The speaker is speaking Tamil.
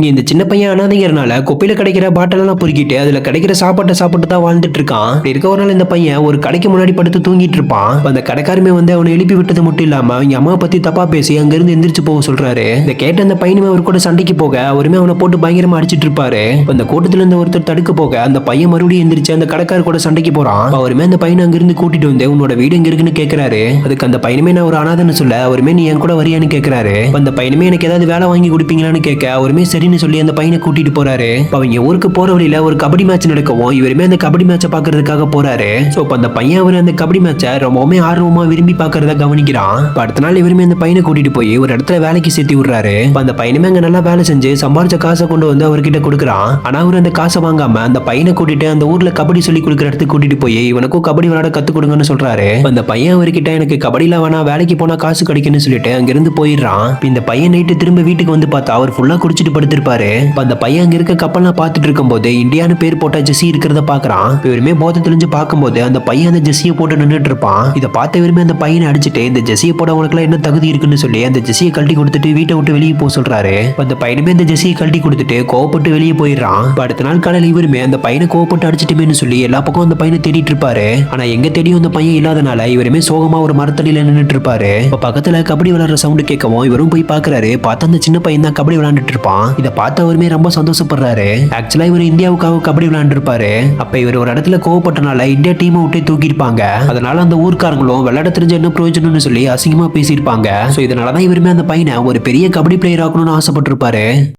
நீ இந்த சின்ன பையன் அனாதைங்கிறனால குப்பையில கிடைக்கிற பாட்டில் எல்லாம் பொறுக்கிட்டு அதுல கிடைக்கிற சாப்பாட்டை சாப்பிட்டு தான் வாழ்ந்துட்டு இருக்கான். இப்படி இருக்க ஒரு நாள் இந்த பையன் ஒரு கடைக்கு முன்னாடி படுத்து தூங்கிட்டு இருப்பான். அந்த கடைக்காரமே வந்து அவனை எழுப்பி விட்டது மட்டும் இல்லாம அவங்க அம்மா பத்தி தப்பா பேசி அங்க இருந்து எந்திரிச்சு போக சொல்றாரு. இதை கேட்ட அந்த பையனுமே அவர் கூட சண்டைக்கு போக அவருமே அவனை போட்டு பயங்கரமா அடிச்சிட்டு இருப்பாரு. அந்த கூட்டத்துல இருந்த ஒருத்தர் தடுக்க போக அந்த பையன் மறுபடியும் எந்திரிச்சு அந்த கடைக்கார கூட சண்டைக்கு போறான். அவருமே அந்த பையனை அங்க இருந்து கூட்டிட்டு வந்து உன்னோட வீடு எங்க இருக்குன்னு கேக்குறாரு. அதுக்கு அந்த பையனுமே நான் ஒரு அனாதைன்னு சொல்ல அவருமே நீ என் கூட வரியான்னு கேக்குறாரு. அந்த பையனுமே எனக்கு ஏதாவது வேலை வாங்கி கொடுப்பீங்களான்னு கேட்க அவருமே சரின்னு சொல்லி அந்த பையனை கூட்டிட்டு போறாரு. அவங்க ஊருக்கு போற வழியில ஒரு கபடி மேட்ச் நடக்கவும் இவருமே அந்த கபடி மேட்சை பாக்குறதுக்காக போறாரு. சோ அந்த பையன் அவர் அந்த கபடி மேட்சை ரொம்பவுமே ஆர்வமா விரும்பி பாக்குறத கவனிக்கிறான். அடுத்த நாள் இவருமே அந்த பையனை கூட்டிட்டு போய் ஒரு இடத்துல வேலைக்கு சேர்த்து விடுறாரு. அந்த பையனுமே அங்க நல்லா வேலை செஞ்சு சம்பாரிச்ச காசை கொண்டு வந்து அவர்கிட்ட கொடுக்குறான். ஆனா அவர் அந்த காசை வாங்காம அந்த பையனை கூட்டிட்டு அந்த ஊர்ல கபடி சொல்லி கொடுக்குற இடத்துக்கு கூட்டிட்டு போய் இவனுக்கும் கபடி விளையாட கத்து கொடுங்கன்னு சொல்றாரு. அந்த பையன் அவர்கிட்ட எனக்கு கபடியில வேணா வேலைக்கு போனா காசு கிடைக்குன்னு சொல்லிட்டு அங்கிருந்து போயிடுறான். இந்த பையன் நைட்டு திரும்ப வீட்டுக்கு வந்து பார்த்தா அவர் ஃபுல்லா குடிச்சிட்டு படுத்திருப்பாரு. அந்த பையன் அங்க இருக்க கப்பல்லாம் பார்த்துட்டு இருக்கும்போது இந்தியான்னு பேர் போட்ட ஜெஸ்ஸி இருக்கிறத பாக்குறான். இவருமே போதை தெளிஞ்சு பார்க்கும்போது அந்த பையன் அந்த ஜெஸ்ஸியை போட்டு நின்றுட்டு இருப்பான். இதை பார்த்த இவருமே அந்த பையனை அடிச்சுட்டு இந்த ஜெஸ்ஸியை போட உனக்குலாம் என்ன தகுதி இருக்குன்னு சொல்லி அந்த ஜெஸ்ஸியை கழட்டி கொடுத்துட்டு வீட்டை விட்டு வெளியே போக சொல்றாரு. அந்த பையனுமே அந்த ஜெஸ்ஸியை கழட்டி கொடுத்துட்டு கோவப்பட்டு வெளியே போயிடுறான். அடுத்த நாள் காலையில் இவருமே அந்த பையனை கோவப்பட்டு அடிச்சிட்டுமேன்னு சொல்லி எல்லா பக்கம் அந்த பையனை தேடிட்டு இருப்பாரு. ஆனா எங்க தேடியும் அந்த பையன் இல்லாதனால இவருமே சோகமா ஒரு மரத்தடியில நின்றுட்டு இருப்பாரு. பக்கத்துல கபடி விளையாடுற சவுண்ட் கேட்கவும் இவரும் போய் பாக்குறாரு. பார்த்தா அந்த சின்ன பையன் தான் கபடி விளையாண்டுட்டு இருப்பான். இதை பார்த்து அவருமே ரொம்ப சந்தோஷப்படுறாரு. ஆக்சுவலா இவர் இந்தியாவுக்காக கபடி விளையாண்டு இருப்பாரு. அப்ப இவர் ஒரு இடத்துல கோவப்பட்டனால இந்தியா டீமை விட்டு தூக்கிருப்பாங்க. அதனால அந்த ஊர்க்காரங்களும் விளையாட தெரிஞ்ச என்ன பிரயோஜனம்னு சொல்லி அசிங்கமா பேசியிருப்பாங்க. சோ இதனாலதான் இவருமே அந்த பையனை ஒரு பெரிய கபடி பிளேயர் ஆகணும்னு ஆசைப்பட்டிருப்பாரு.